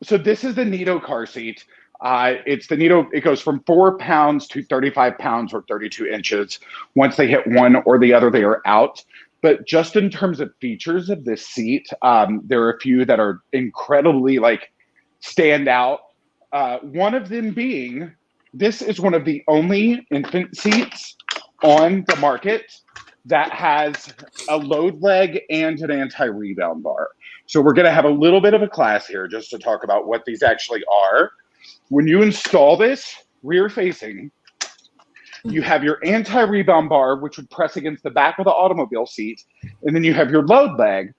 So this is the Nido car seat. It's the Nido. It goes from 4 pounds to 35 pounds or 32 inches. Once they hit one or the other, they are out. But just in terms of features of this seat, there are a few that are incredibly like stand out. One of them being, this is one of the only infant seats on the market that has a load leg and an anti-rebound bar. So we're going to have a little bit of a class here just to talk about what these actually are. When you install this rear facing, you have your anti-rebound bar, which would press against the back of the automobile seat. And then you have your load leg,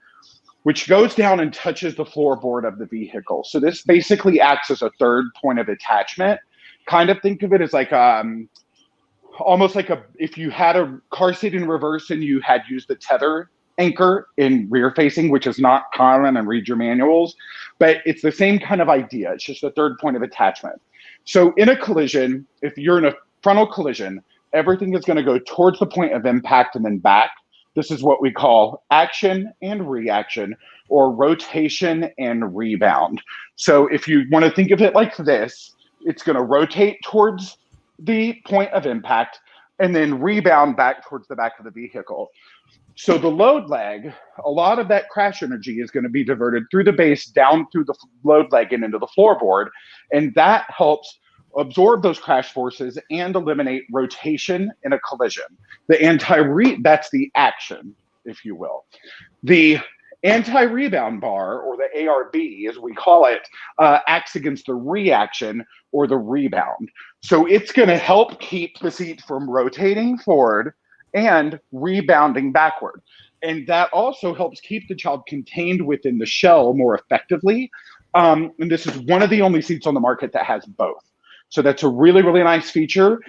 which goes down and touches the floorboard of the vehicle. So this basically acts as a third point of attachment. Kind of think of it as like almost like if you had a car seat in reverse and you had used the tether anchor in rear facing, which is not common, and read your manuals, but it's the same kind of idea. It's just a third point of attachment. So in a collision, if you're in a frontal collision, everything is going to go towards the point of impact and then back. This is what we call action and reaction, or rotation and rebound. So if you want to think of it like this, it's going to rotate towards the point of impact and then rebound back towards the back of the vehicle. So the load leg, a lot of that crash energy is going to be diverted through the base, down through the load leg and into the floorboard. And that helps absorb those crash forces and eliminate rotation in a collision. That's the action, if you will. The anti-rebound bar, or the ARB as we call it, acts against the reaction or the rebound. So it's going to help keep the seat from rotating forward and rebounding backward. And that also helps keep the child contained within the shell more effectively. And this is one of the only seats on the market that has both. So that's a really, really nice feature.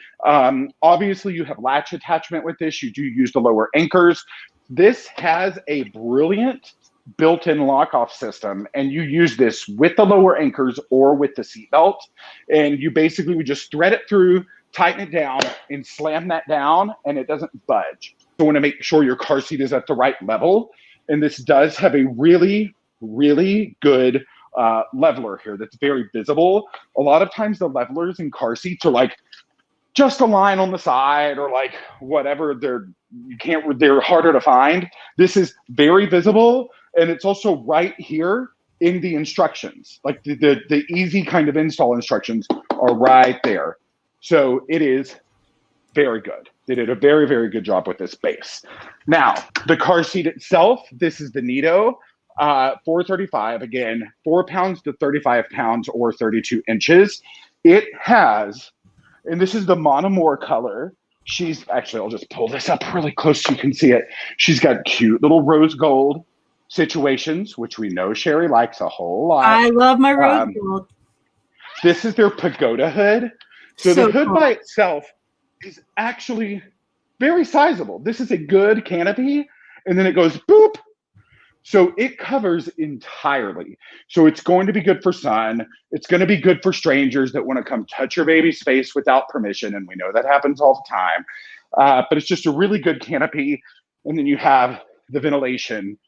Obviously, you have latch attachment with this. You do use the lower anchors. This has a brilliant built-in lock-off system, and you use this with the lower anchors or with the seatbelt. And you basically would just thread it through, tighten it down, and slam that down, and it doesn't budge. So you want to make sure your car seat is at the right level. And this does have a really, really good leveler here that's very visible. A lot of times the levelers in car seats are like just a line on the side or like whatever. They're harder to find. This is very visible, and it's also right here in the instructions. Like the easy kind of install instructions are right there. So it is very good. They did a very, very good job with this base. Now, the car seat itself, this is the Nido 435, again, 4 pounds to 35 pounds or 32 inches. It has, and this is the Monomore color. I'll just pull this up really close so you can see it. She's got cute little rose gold situations, which we know Sherry likes a whole lot. I love my rose gold. This is their Pagoda Hood. So the hood by itself is actually very sizable. This is a good canopy, and then it goes boop. So it covers entirely. So it's going to be good for sun. It's going to be good for strangers that want to come touch your baby's face without permission. And we know that happens all the time. But it's just a really good canopy. And then you have the ventilation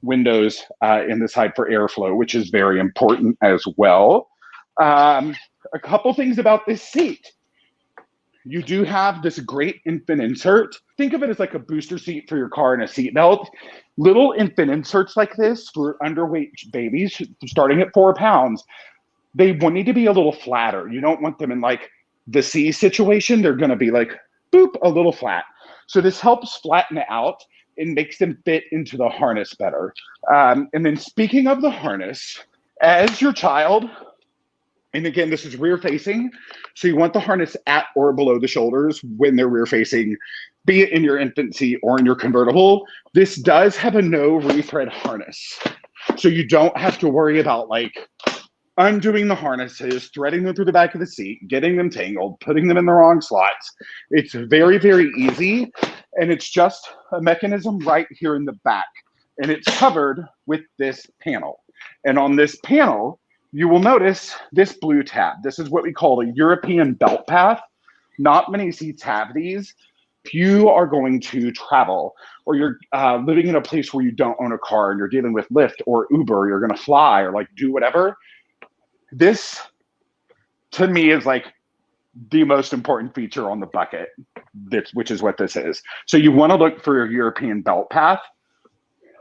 windows in the side for airflow, which is very important as well. A couple things about this seat. You do have this great infant insert. Think of it as like a booster seat for your car and a seat belt. Little infant inserts like this for underweight babies starting at 4 pounds, they need to be a little flatter. You don't want them in like the C situation. They're going to be like, boop, a little flat. So this helps flatten it out and makes them fit into the harness better. And then speaking of the harness, as your child, and again, this is rear facing. So you want the harness at or below the shoulders when they're rear facing, be it in your infancy or in your convertible. This does have a no rethread harness. So you don't have to worry about like undoing the harnesses, threading them through the back of the seat, getting them tangled, putting them in the wrong slots. It's very, very easy. And it's just a mechanism right here in the back. And it's covered with this panel. And on this panel, you will notice this blue tab. This is what we call a European belt path. Not many seats have these. If you are going to travel or you're living in a place where you don't own a car and you're dealing with Lyft or Uber, you're going to fly or like do whatever, This, to me, is like the most important feature on the bucket, which is what this is. So you want to look for your European belt path.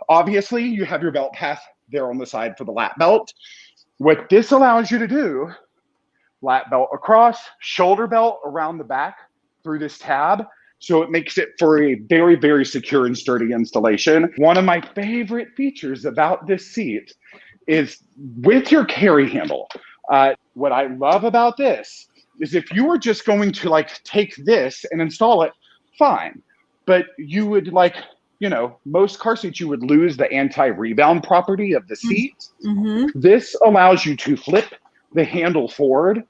Obviously, you have your belt path there on the side for the lap belt. What this allows you to do, lap belt across, shoulder belt around the back through this tab. So it makes it for a very, very secure and sturdy installation. One of my favorite features about this seat is with your carry handle. What I love about this is if you were just going to like take this and install it, fine. But you would like, you know, most car seats, you would lose the anti-rebound property of the seat. Mm-hmm. This allows you to flip the handle forward,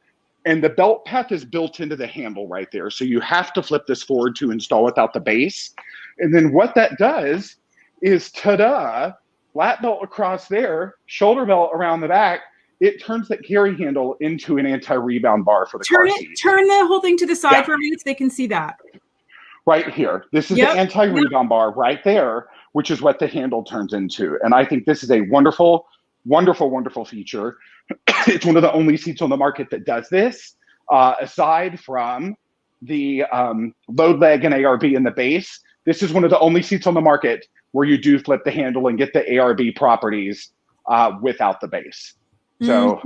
and the belt path is built into the handle right there. So you have to flip this forward to install without the base. And then what that does is, ta-da, lap belt across there, shoulder belt around the back. It turns that carry handle into an anti-rebound bar for the car seat. Turn the whole thing to the side for me so they can see that. Right here. This is the anti-rebound bar right there, which is what the handle turns into. And I think this is a wonderful, wonderful, wonderful feature. It's one of the only seats on the market that does this, aside from the load leg and ARB in the base. This is one of the only seats on the market where you do flip the handle and get the ARB properties without the base. So